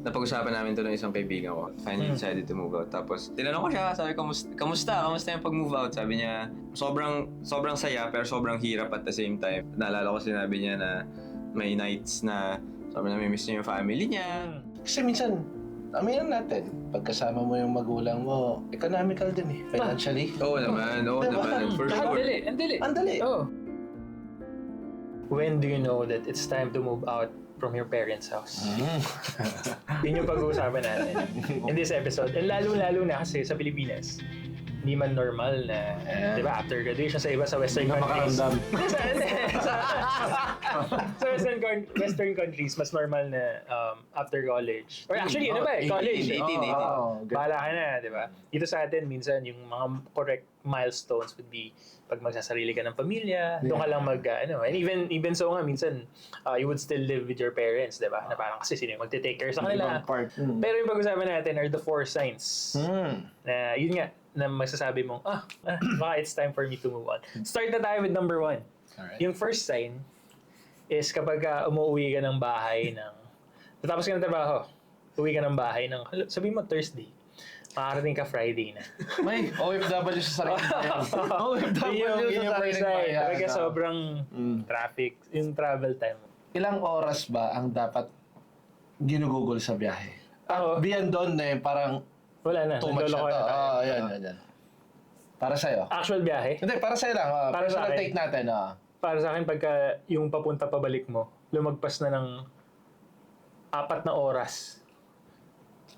napag-usapan namin ito ng isang kaibigan ko. Finally decided to move out. Tapos, tinanong ko siya, sabi ko, kamusta yung pag-move out? Sabi niya, sobrang saya, pero sobrang hirap at the same time. Naalala ko sinabi niya na may nights na sabi na may miss niya yung family niya. Kasi minsan, aminin natin, pagkasama mo yung magulang mo, economical din eh, financially. Oo naman, for sure. Ang dali. Oh. When do you know that it's time to move out from your parents' house? Yun yung pag-uusapan natin in this episode. And lalo-lalo na kasi sa Pilipinas, hindi man normal na, di ba, after graduation sa iba sa Western countries. sa Western countries, mas normal na after college. Or actually, ano ba eh? College. 18. Bahala ka na, di ba? Dito sa atin, minsan, yung mga correct milestones would be pag magsasarili ka ng pamilya, doon ka lang and even so nga, minsan, you would still live with your parents, di ba? Na parang kasi sino yung magte-take care sa kanila. Pero yung pag-usapan natin are the 4 signs na, yun nga, na magsasabi mong, baka it's time for me to move on. Start na tayo with number 1. Alright. Yung first sign is kapag umuwi ka ng bahay natapos ka ng trabaho, uwi ka ng bahay sabi mo Thursday, makarating ka Friday na. May OFW sa sarili niya. OFW Yun yung sa first sarili sign. niya. Kapag sobrang traffic, yung travel time. Ilang oras ba ang dapat ginugugol sa biyahe? Ako, Beyond doon na parang wala na. too much Nandolo na ko to. na tayo. Yan. Para sa'yo. Actual biyahe? Hindi, para sa'yo lang. Para sa Personal akin. take natin. Para sa akin, pagka yung papunta pabalik mo, lumagpas na ng 4 na oras.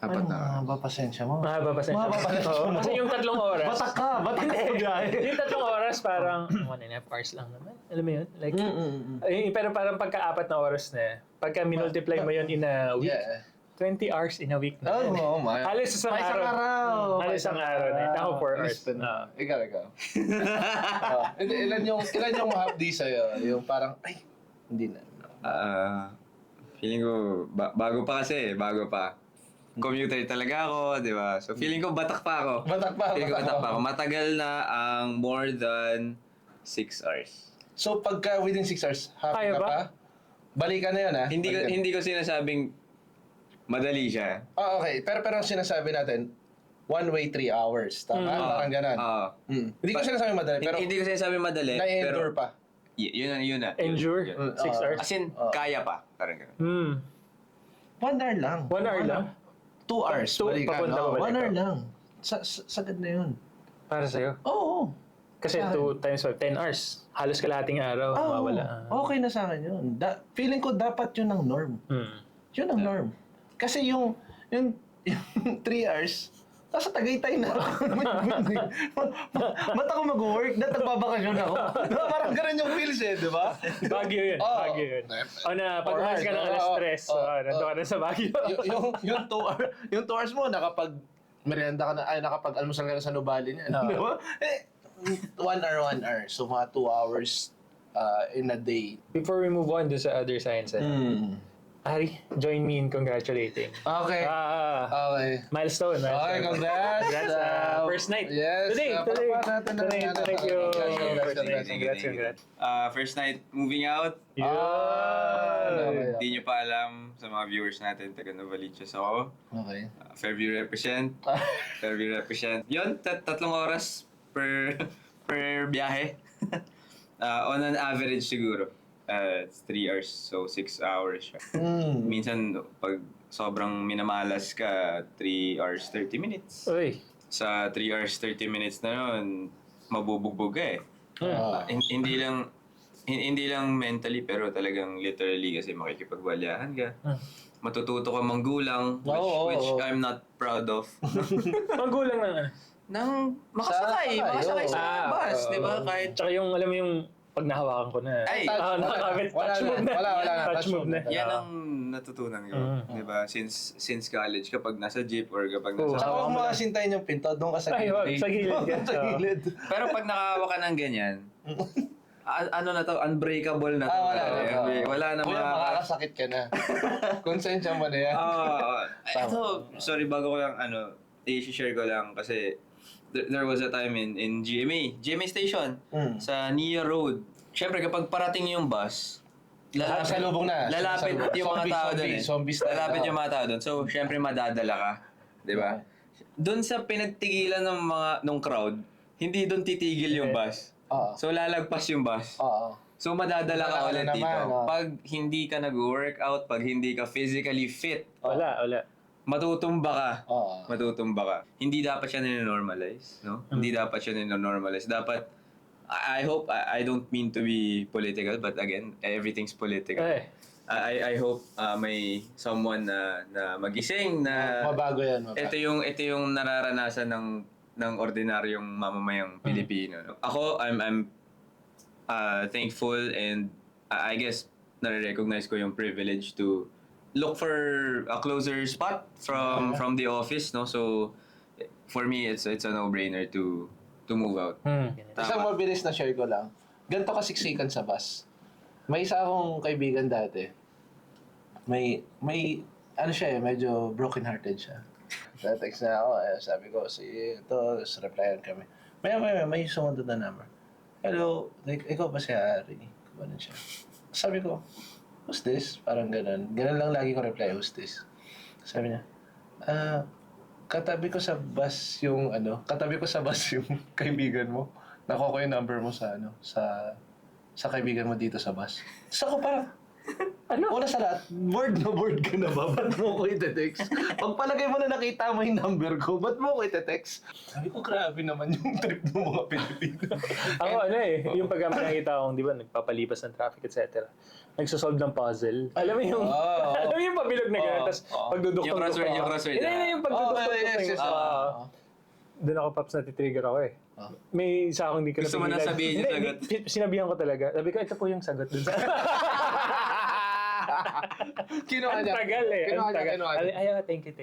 Apat na. Mahaba pasensya mo. Mahaba pa Mahaba pasensya Oo, mo. kasi yung 3 oras. Batak ka sa biyahe. Yung 3 oras parang 1.5 hours lang naman. Alam mo yun? Like, pero parang pagka 4 na oras na, pagka minultiply mo yun in a week, Yeah. 20 hours in a week na. Oh, my. Halos isang May isang araw. araw. Halos isang araw na. Ako 4 hours. Ikaw. Ilan yung hapdi sa'yo? Yung parang, ay, hindi na. Feeling ko, bago pa. Commuter talaga ako, di ba? So feeling ko batak pa ako. Feeling ko batak pa ako. Matagal na ang more than 6 hours. So, pagka within 6 hours, happy Kaya ka ba? pa? Balikan na yun, ha? Hindi ko sinasabing madali siya. Okay. Pero ang sinasabi natin, 1 way 3 hours. Tama? Parang ganun. Hindi ko sinasabing madali, pero Hindi ko sinasabing madali, na-endure pero pa. yun na. Endure? Yun. 6 hours? As in, kaya pa. Parang ganun. 1 hour lang. 1 hour lang? 2 hours. Balikan. Papunta, pabalik. 1 hour lang. Sagad na yun. Para sa'yo? Oo. Kasi Saan? 2 times 5, 10 hours. Halos kalahating araw. Mawala. Okay na sa akin yun. Feeling ko dapat yun ang norm. Yun ang norm. Kasi yung 3 hours, nasa Tagaytay na ako. Ba't ako mag-work? Nagbabakasyon ako. Diba? Parang ganun yung feels di ba? Baguio yun. Oo. Baguio yun. O na, pag umalis ka ng alas 3, nandun ka na sa Baguio. yung 2 hours mo, merienda ka na, nakapag-almusal ka na sa Nubali niya. Di ba? 1 hour. So, mga 2 hours in a day. Before we move on to sa other sciences, Ari, join me in congratulating. Okay. Okay. Milestone. Okay, congrats. First night. Yes. Today. Thank you. Congrats. First night moving out. Yun. Hindi nyo pa alam sa mga viewers natin, taga Novaliches ako. Okay. Fairview represent. Yun, 3 oras per biyahe. On an average siguro. It's 3 hours, so 6 hours siya. Minsan, pag sobrang minamalas ka, 3 hours 30 minutes. Uy. Sa 3 hours 30 minutes na yun, mabubugbog ka eh. Hindi lang mentally, pero talagang literally kasi makikipagwalyahan ka. Matututo ka manggulang, which I'm not proud of. Magulang na. Nang makasakay sa bus, di ba? Kahit Tsaka yung, alam mo yung, pag nahawakan ko na. Ay, nakakabit. Touch move na. Wala na. Touch move na. yan ang natutunan ko, di ba? Since college, kapag nasa jeep or kapag nasa... Tsaka huwag mo kasintayin yung pinto, doon ka sa Ay, wag. gilid. Sa gilid ka. Sa gilid. Pero pag nakahawa ka ng ganyan, ano na to, unbreakable na to. Wala na Kuya, makakasakit ka na. Konsensya mo na yan. Ito, sorry, bago ko lang, i-share ko lang kasi there was a time in GMA station, sa Nia Road. Siyempre, kapag parating yung bus, Salubong na. Lalapit yung mga tao doon eh. Zombie style. Lalapit yung mga tao doon. So, syempre madadala ka. Di ba? Doon sa pinagtigilan ng mga nung crowd, hindi doon titigil yung bus. Oo. So, lalagpas yung bus. Oo. So, madadala ka Madadala ulit naman, dito. oh. Pag hindi ka nag-workout, pag hindi ka physically fit, Wala. matutumba ka. Oo. Matutumba ka. Hindi dapat siya nino-normalize, no? Hindi dapat siya nino-normalize. Dapat, I hope, I don't mean to be political, but again, everything's political. I hope may someone na magising na Mabago yan. ito yung nararanasan ng ordinaryong mamamayang Pilipino. No? Ako, I'm thankful and I guess nare-recognize ko yung privilege to look for a closer spot from the office, no? So for me it's a no-brainer to move out. Isang mabilis na share ko lang. Ganito kasiksikan sa bus. May isa akong kaibigan dati. May ano siya medyo broken-hearted siya. Text na ako, sabi ko, ito, replyan kami. May sumunod na number. Hello, ikaw ba si Ari? Ganun siya. Sabi ko, who's this? Parang ganun. Ganun lang lagi ko reply, who's this? Sabi niya, katabi ko sa bus yung kaibigan mo. Nakuha ko yung number mo sa kaibigan mo dito sa bus. So ako parang, una sa lahat, word na word ka na ba? Ba't mo ko ite-text? Pagpalagay mo na nakita mo yung number ko, ba't mo ko ite-text? Sabi ko, grabe naman yung trip ng mga Pilipino. Ako yung pag nakita akong, di ba, nagpapalipas ng traffic, etc. Nagsosolve ng puzzle. Alam mo yung, alam mo yung pabilog na gano'n, tapos pagdudukot Yung crossword. Yung pagdudukot. Yes. Doon ako, Paps, natitrigger ako eh. May isa akong hindi ko Gusto mo na sabihin yung sagot? Sinabihan ko talaga. Sabi ko, ito po yung sagot dun sa... Kinuha Ang niya. tagal eh. Kinuha Ang tagal. niya. Ay, thank you.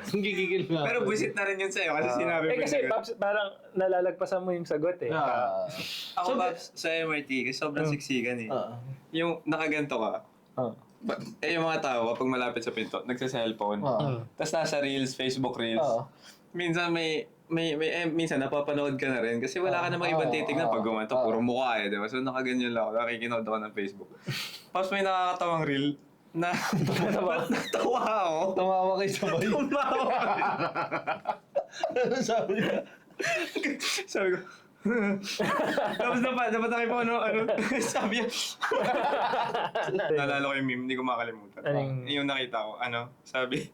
Ang gigigil na. Pero buisit na rin yun sa'yo kasi sinabi mo yung Kasi, sagot. Paps, parang nalalagpasan mo yung sagot eh. Ako Babs, sa MRT, kasi sobrang siksikan eh. Yung nakaganto ka, yung mga tao kapag malapit sa pinto, nagsa-cellphone. Tapos nasa Reels, Facebook Reels. Minsan minsan napapanood ka na rin kasi wala ka namang ibang titignan pag gumanto, puro mukha eh, di ba? So nakaganyan lang ako, nakikinood ako ng Facebook. Tapos may nakakatawang reel na natawa ako. Tumawa kayo sabay. Tumawa. Ano sabi niya? Sabi ko, tapos dapat tayo po, ano, sabi niya. Naalala ko yung meme, hindi ko makalimutan. Yung nakita ko, sabi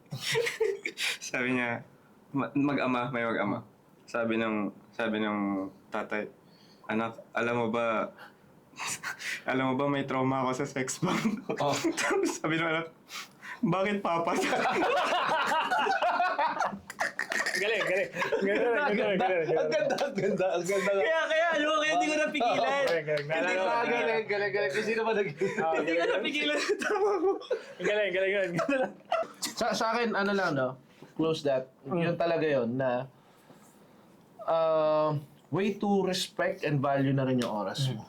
niya, may mag-ama. Sabi ng tatay, anak, alam mo ba may trauma ako sa sex bomb? Tapos sabi ng anak, bakit papa? Galing. Ang ganda. Kaya hindi ko napigilan. Galing. Kasi naman Hindi ko napigilan. Tama ko. Galing. Sa akin, ano lang, no? Close that. Yun talaga yun na way to respect and value na rin yung oras mo.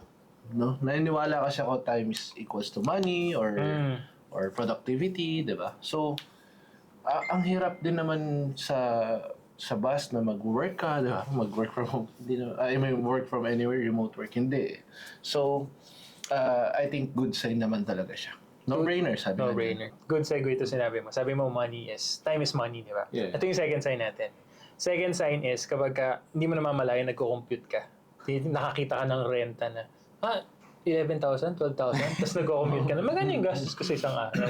No? Naniniwala kasi ako time is equals to money or productivity, di ba? So, ang hirap din naman sa bus na mag-work ka, di ba? Mag-work from home. I mean, work from anywhere, remote work, hindi. So, I think good sign naman talaga siya. No-brainer, sabi No brainer. Good segue ito sinabi mo. Sabi mo time is money, di ba? Yeah. Ito yung second sign natin. Second sign is kapag hindi mo namamalayan, nagko-compute ka. Nakakita ka ng renta na, 11,000, 12,000, tapos nagko-commute ka na. Magkano yung gastos ko sa isang araw?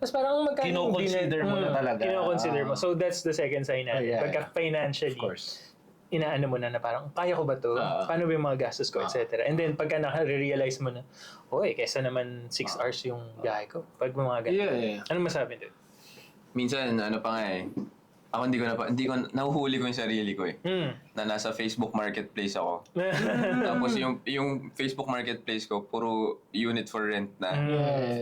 Tapos parang magkano yung Kino-consider mo na talaga. Kino-consider mo. So that's the second sign natin. Pagka financially, Of course. inaano mo na parang, kaya ko ba to? Paano ba yung mga gastos ko, etc. And then, pagka naka-realize mo na, kesa naman 6 hours yung biyahe ko. Pag mga ganun. Yeah. Ano masabi doon? Minsan, ano pa nga eh. Ako nahuhuli ko yung sarili ko eh. Na nasa Facebook Marketplace ako. Tapos yung Facebook Marketplace ko, puro unit for rent na.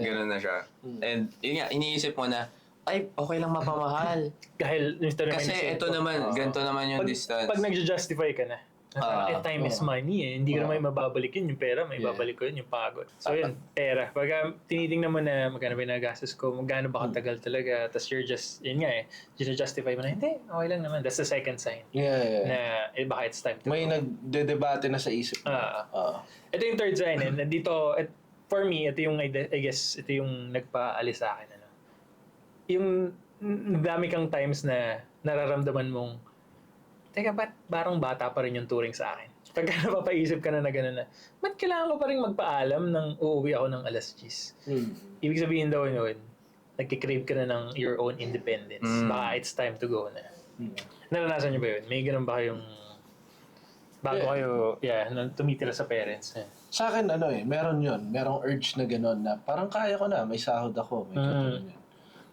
Ganun na siya. And yun nga, iniisip mo na, ay, okay lang mapamahal. Dahil Kasi ito naman, ganito naman yung distance. Pag nag-justify ka na, time is money eh. Hindi ko naman mababalik yun, yung pera, may babalik ko yun, yung pagod. So yun, pera. Pag tinitingnan mo na magkano ba yung nagastos ko, magkano ba katagal talaga, tapos you're just, yun nga justify mo na, hindi, okay lang naman. That's the second sign. Na baka it's time to May nagde-debate na sa isip mo. Ito yung third sign. Nandito, for me, ito yung, I guess, ito yung nagpaalis sa akin. Ano? Yung dami kang times na nararamdaman mong, teka, ba't parang bata pa rin yung turing sa akin? Pagka napapaisip ka na gano'n na, ba't kailangan ko pa rin magpaalam nang uuwi ako ng alas 10? Ibig sabihin daw yun, nagkikrave ka na ng your own independence. Baka it's time to go na. Naranasan niyo ba yun? May ganun ba kayong bago kayo, tumitira sa parents? Sa akin, meron yun. Merong urge na gano'n na parang kaya ko na, may sahod ako, may katulong yan.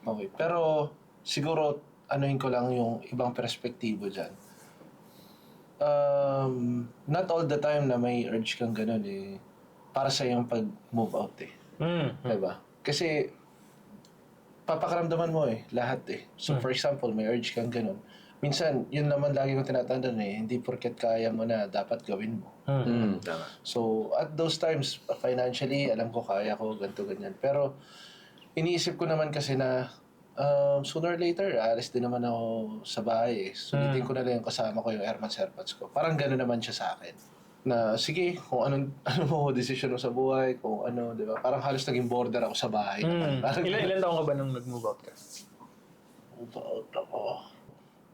Okay. Pero siguro, anuhin ko lang yung ibang perspektibo dyan. Not all the time na may urge kang gano'n para sa yung pag-move out Diba? Kasi, papakaramdaman mo lahat So for example, may urge kang gano'n. Minsan, yun naman lagi kong tinatandaan hindi porket kaya mo na dapat gawin mo. Tama. So, at those times, financially, alam ko kaya ko, ganito, ganyan. Pero, iniisip ko naman kasi na sooner or later, alis din naman ako sa bahay Sulitin ko na lang yung kasama ko yung Airmats Airpods ko. Parang gano'n naman siya sa akin. Na, sige, kung ano mo, decision mo sa buhay, kung ano, di ba? Parang halos naging border ako sa bahay. Ilan taon ka ba nung nag-move out ka? Move out ako.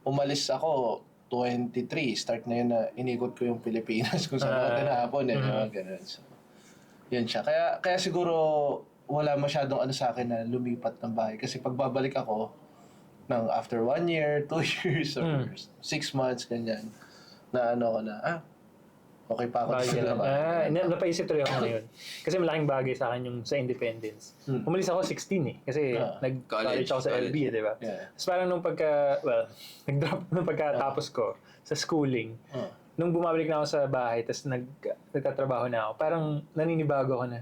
Umalis ako, 23. Start na yun na inikot ko yung Pilipinas kung saan ako tinapon ganun. So, yun siya. Kaya siguro wala masyadong sa akin na lumipat ng bahay. Kasi pagbabalik ako ng after 1 year, 2 years, or 6 months, ganyan, na ko na, okay pa ako dito naman. Napaisip tuloy ako ngayon. Kasi malaking bagay sa akin yung sa independence. Umalis ako 16 kasi nag-college ako sa LB, di ba? Yeah. Tapos parang nag-drop nung pagkatapos ko sa schooling, nung bumabalik na ako sa bahay, tapos nagkatrabaho na ako, parang naninibago ako na,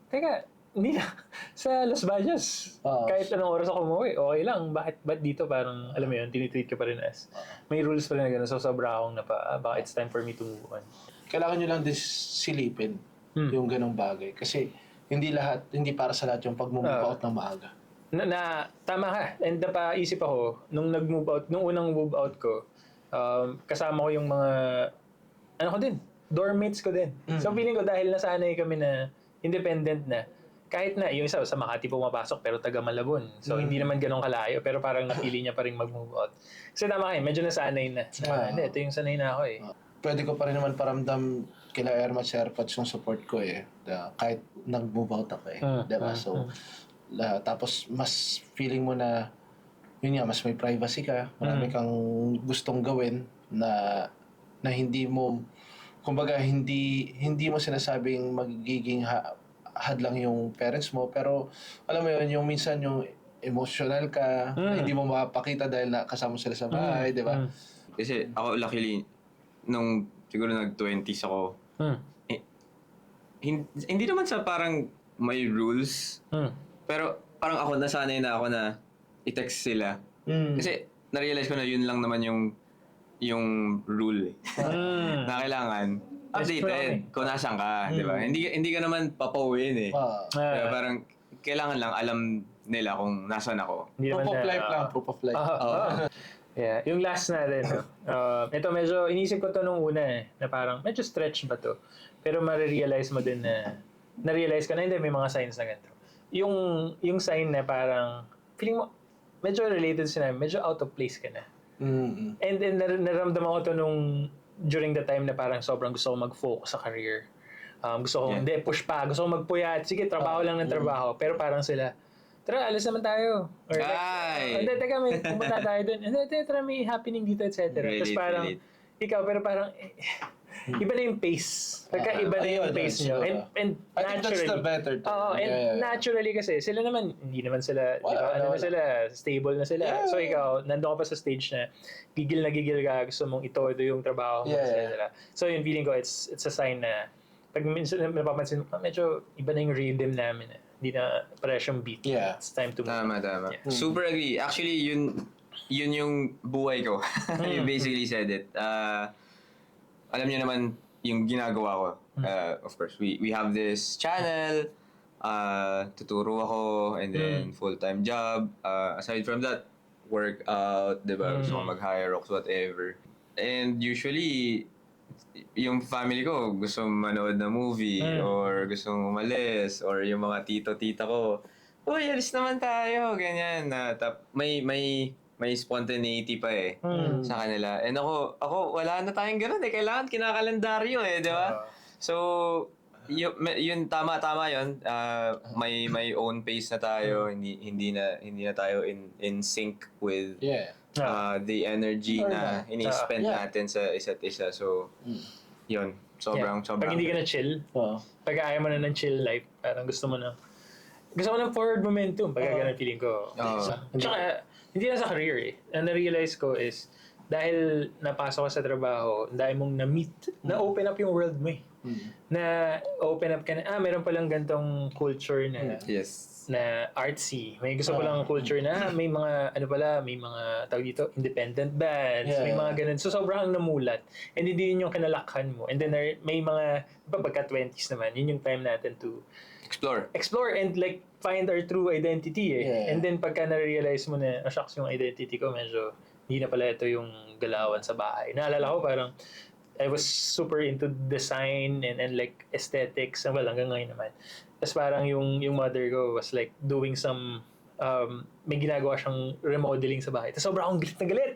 teka, hindi na. Sa Las Bañas, kahit anong oras ako umuwi, okay lang. Ba't dito parang, alam mo yun, tinitreat ka pa rin as, may rules pa rin na gano'n. So, sobra akong baka it's time for me to move on. Kailangan nyo lang din silipin yung ganong bagay. Kasi hindi para sa lahat yung pag-move out ng maaga. Tama ka. And napaisip ako, nung nag-move out, nung unang move out ko, kasama ko yung mga, dorm mates ko din. So feeling ko dahil nasanay kami na independent na, kahit na yung isa sa Makati pumapasok pero taga Malabon. So hindi naman ganun kalayo pero parang napili niya pa rin mag-move out. Kasi tama kayo, medyo nasanay na. Hindi, ito yung sanay na ako Pwede ko pa rin naman paramdam kila Airmats Airpods yung support ko kahit nag-move out ako diba? So, tapos mas feeling mo na yun nga, mas may privacy ka, marami kang gustong gawin na hindi mo, kumbaga hindi mo sinasabing magiging hadlang yung parents mo, pero alam mo yun, yung minsan yung emotional ka, na hindi mo mapakita dahil kasama sila sa bahay, di ba? Kasi ako luckily, nung siguro nag-20s ako, hindi naman sa parang may rules, pero parang ako nasanay na ako na i-text sila. Kasi na-realize ko na yun lang naman yung rule na kailangan updated kung nasan ka, di ba? Hindi ka naman papauwiin diba? Parang kailangan lang alam nila kung nasan ako. Proof of life lang, proof of life. Yeah, yung last natin, ito medyo, inisip ko to nung una na parang medyo stretch ba to? Pero marirealize mo din na, na-realize ka na hindi, may mga signs na ganito. Yung sign na parang, feeling mo, medyo related sila, medyo out of place ka na. And naramdaman ko to during the time na parang sobrang gusto ko mag-focus sa career. Gusto ko, hindi, push pa, gusto ko magpuyat, sige, trabaho lang ng trabaho. Pero parang sila, tara, alis naman tayo. Or hindi, teka, may pumunta tayo dun. Hindi, tara, may happening dito, etc. Tapos parang, ikaw, pero parang, iba na yung pace. Iba na yung pace nyo. And I think that's the better term. Naturally kasi, sila naman, hindi naman sila, sila, stable na sila. Yeah. So ikaw, nandun ka pa sa stage na, gigil ka, gusto mong ito yung trabaho mo, etc. So yung feeling ko, it's a sign na, pag minsan napapansin mo, medyo iba na yung rhythm namin. Hindi na presyong beat. Yeah. It's time to move. Tama. Yeah. Super agree. Actually, yun yung buhay ko. You basically said it. Alam niyo naman yung ginagawa ko. Of course, we have this channel, tuturo ako, and then full-time job. Aside from that, workout, diba? Gusto ko mag-high rocks, whatever. And usually, yung family ko gusto manood ng movie or gusto umalis or yung mga tito-tita ko, uy, alis naman tayo, ganyan. May spontaneity pa eh sa kanila. And ako wala na tayong ganun eh. Kailangan kinakalendaryo eh, di ba? So, yun tama yun. May own pace na tayo. Hindi na tayo in sync with Yeah. the energy na Normal. ini-spend Yeah. natin sa isa't isa. So, yun. Sobrang. Pag hindi ka na chill, Oo. pag ayaw mo na ng chill life, parang gusto mo ng forward momentum. Pag ganun feeling ko. Tsaka, hindi na sa career eh. Ang na-realize ko is, dahil napasok ka sa trabaho, dahil mong na-meet, na-open up yung world mo eh. Na open up ka na, meron palang gantong culture na Yes. na artsy. May gusto palang culture na may mga may mga tawag dito, independent bands, Yeah. may mga ganun. So sobrang namulat. And hindi yun yung kinalakhan mo. And then may mga pagka 20s naman, yun yung time natin to explore and like find our true identity eh. Yeah. And then pagka na-realize mo na, shucks, yung identity ko medyo hindi na pala ito yung galawan sa bahay. Naalala ko parang I was super into design and like aesthetics. Well, hanggang ngayon naman. Tapos parang yung mother ko was like doing some may ginagawa siyang remodeling sa bahay. Tapos sobrang akong galit na galit.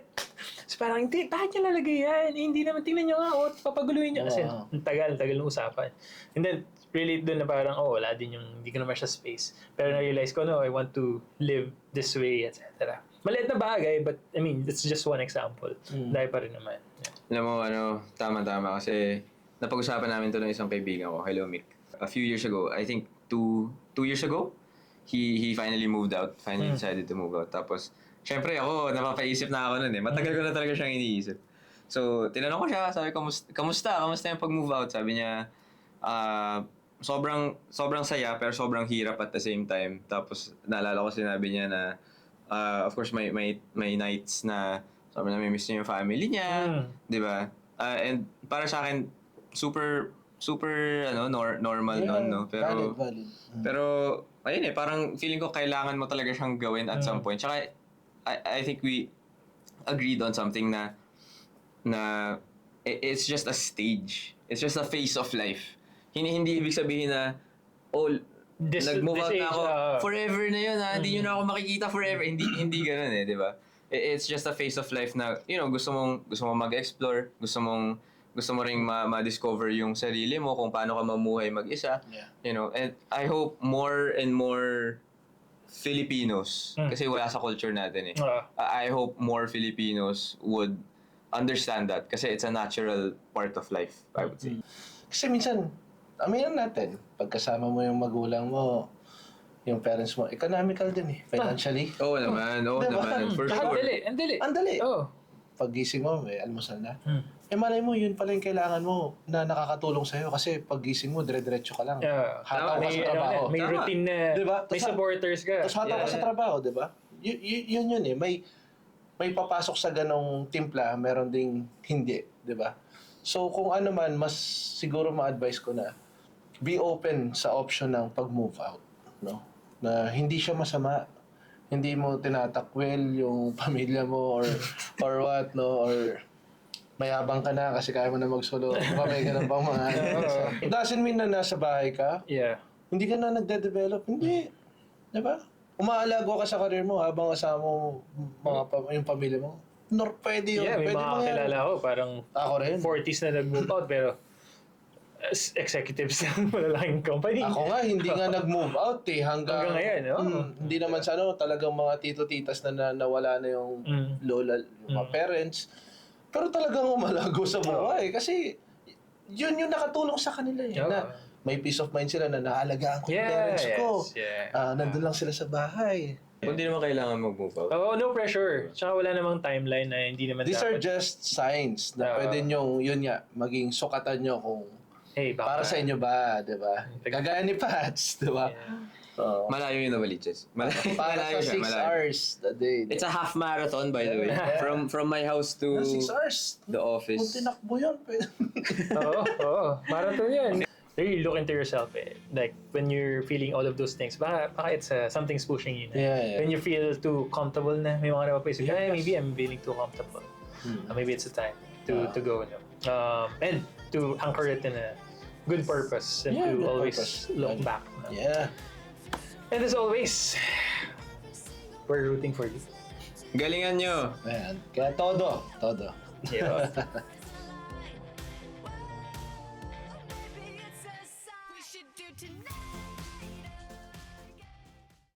So parang, hindi, bakit niya lalagay yan? Hindi naman, tingnan niyo nga, papaguluhin niya. Kasi ang tagal ng usapan. And then, really doon na parang, wala din yung, hindi ko naman siya space. Pero na-realize ko, no, I want to live this way, etc. Maliit na bagay, but I mean, it's just one example. Dahil pa rin naman. Yeah. Alam mo, tama-tama kasi napag-usapan namin to ng isang kaibigan ko, hello Mick. A few years ago, I think two years ago, he finally moved out, decided to move out. Tapos, syempre ako, napapaisip na ako nun eh. Matagal ko na talaga siyang iniisip. So, tinanong ko siya, sabi ko, kamusta yung pag-move out? Sabi niya, sobrang saya pero sobrang hirap at the same time. Tapos, naalala ko sinabi niya na, of course, may nights na sabi na may miss niya yung family niya, di ba? And para sa akin, super normal nun, no? Pero, Valid. pero, ayun eh, parang feeling ko kailangan mo talaga siyang gawin at some point. Tsaka, I think we agreed on something na it's just a stage. It's just a phase of life. Hindi ibig sabihin na, nag-move out na ako, forever na yun ha, hindi nyo na ako makikita forever. Hindi ganun eh, di ba? It's just a phase of life na, gusto mong mag-explore, gusto mo ring ma-discover yung sarili mo kung paano ka mamuhay mag-isa. Yeah. And I hope more and more Filipinos, kasi wala sa culture natin eh. I hope more Filipinos would understand that kasi it's a natural part of life, I would say. Kasi minsan, aminin natin, pagkasama mo yung magulang mo, yung parents mo, economical din eh, financially. Oo naman, for sure. Ang dali. Oh. Paggising mo, may almusal na. Malay mo, yun pala yung kailangan mo na nakakatulong sa'yo kasi paggising mo, dire-diretso ka lang. Hataw ka sa trabaho. May Tama. routine na, Diba? may supporters ka. Tapos hataw ka sa trabaho, di ba? Yun eh. May papasok sa ganong timpla, meron ding hindi, di ba? So kung ano man, mas siguro ma-advise ko na be open sa option ng pag-move out. No? Na hindi siya masama. Hindi mo tinatakwil yung pamilya mo or what, no? Or mayabang ka na kasi kaya mo na mag-solo. May ganun bang mga It doesn't mean na nasa bahay ka. Yeah. Hindi ka na nagde-develop. Hindi. Diba? Umaalago ka sa career mo habang kasama mo yung pamilya mo. Pwede yun. Yeah, may Pwede mga mo yan. kakilala ko, parang Ako rin. 40s na nag-move out, pero executives ng malalaking company. Ako nga, hindi nga nag-move out eh. Hanggang ngayon, no? Hindi naman sa talagang mga tito-titas na nawala na yung lola, yung mga parents. Pero talagang umalago sa buhay. Kasi yun yung nakatulong sa kanila eh. Na may peace of mind sila na naalagaan ko yung parents ko. Nandun lang sila sa bahay. Kung hindi naman kailangan mag-move out. No pressure. Tsaka wala namang timeline na hindi naman These are dapat. just signs na pwede nyong, yun nga, maging sukatan nyo kung para sa inyo ba, di ba? Kagaya ni Pats, di ba? Malayo yun na Baliches. Para sa 6 hours a day. It's a half marathon, by the way. From my house to 6 hours? the office. Kung tinakbo yun, pwede. Oo. Marathon yan. Really look into yourself eh. Like, when you're feeling all of those things, baka it's something's pushing you na. Yeah. When you feel too comfortable na, may mga napapaisip, maybe I'm feeling too comfortable. Maybe it's the time to go. No? And to anchor it in a good purpose and Yeah, to good always purpose. look back. Yeah. And as always, we're rooting for you. Galingan nyo! Ayan. Kaya todo. Yeah. We should do tonight.